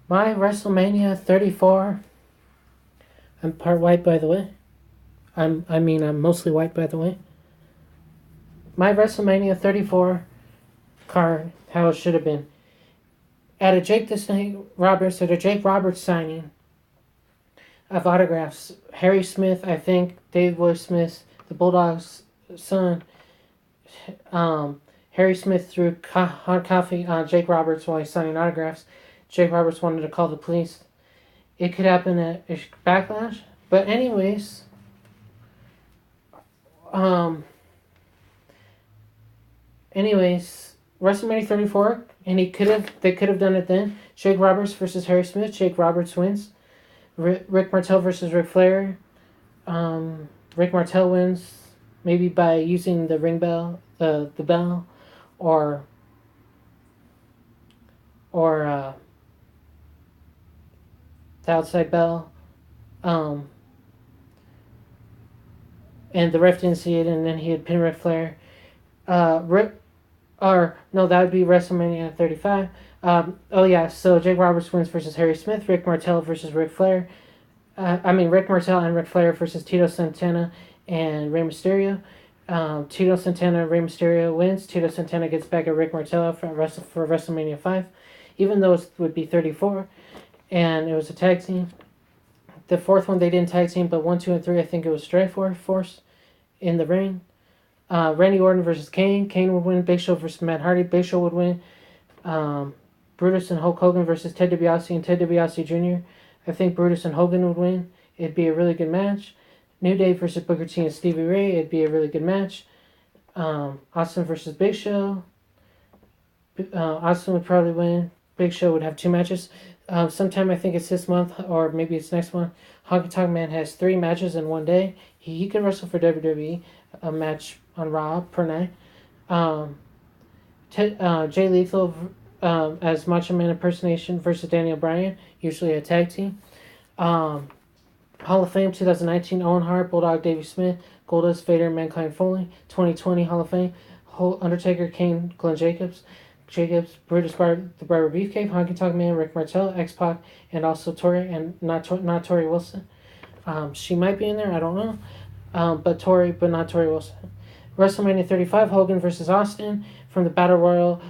My WrestleMania 34. I'm part white, by the way. I'm mostly white, by the way. My WrestleMania 34 card, how it should have been. At a Jake Roberts signing of autographs, Harry Smith, I think, Dave Boy Smith, the Bulldogs' son, Harry Smith threw hot coffee on Jake Roberts while he's signing autographs. Jake Roberts wanted to call the police. It could happen at Backlash. But anyways, um, WrestleMania 34, and they could have done it then. Jake Roberts versus Harry Smith. Jake Roberts wins. Rick Martel versus Ric Flair. Rick Martel wins, maybe by using the ring bell, the bell, or the outside bell. And the ref didn't see it, and then he had pinned Ric Flair. That would be WrestleMania 35. So Jake Roberts wins versus Harry Smith. Rick Martel versus Ric Flair. Rick Martel and Ric Flair versus Tito Santana and Rey Mysterio. Tito Santana and Rey Mysterio wins. Tito Santana gets back at Rick Martel for WrestleMania 5, even though it would be 34, and it was a tag team. The fourth one they didn't tag team, but 1, 2, and 3 I think it was Strikeforce in the ring. Randy Orton versus Kane. Kane would win. Big Show versus Matt Hardy. Big Show would win. Brutus and Hulk Hogan versus Ted DiBiase and Ted DiBiase Jr. I think Brutus and Hogan would win. It'd be a really good match. New Day versus Booker T and Stevie Ray. It'd be a really good match. Austin versus Big Show. Austin would probably win. Big Show would have 2 matches. Sometime I think it's this month or maybe it's next month. Honky Tonk Man has 3 matches in one day. He could wrestle for WWE, a match on Raw per night. Jay Lethal as Macho Man impersonation versus Daniel Bryan, usually a tag team. Hall of Fame 2019, Owen Hart, Bulldog Davey Smith, Goldust, Vader, Mankind Foley. 2020 Hall of Fame, Undertaker, Kane, Glenn Jacobs, Brutus Barber, the Barber Beefcake, Honky Tonk Man, Rick Martel, X-Pac, and also Tori, and not Tori Wilson. She might be in there, I don't know. But not Tori Wilson. WrestleMania 35, Hogan versus Austin from the Battle Royal,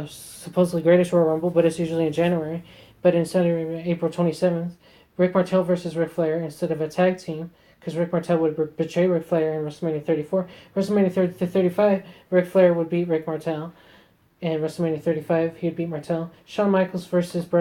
supposedly Greatest Royal Rumble, but it's usually in January. But instead of April 27th, Rick Martel versus Ric Flair instead of a tag team, because Rick Martel would betray Ric Flair in WrestleMania 34. WrestleMania 35, Ric Flair would beat Rick Martel. And WrestleMania 35, he'd beat Martel. Shawn Michaels versus Bret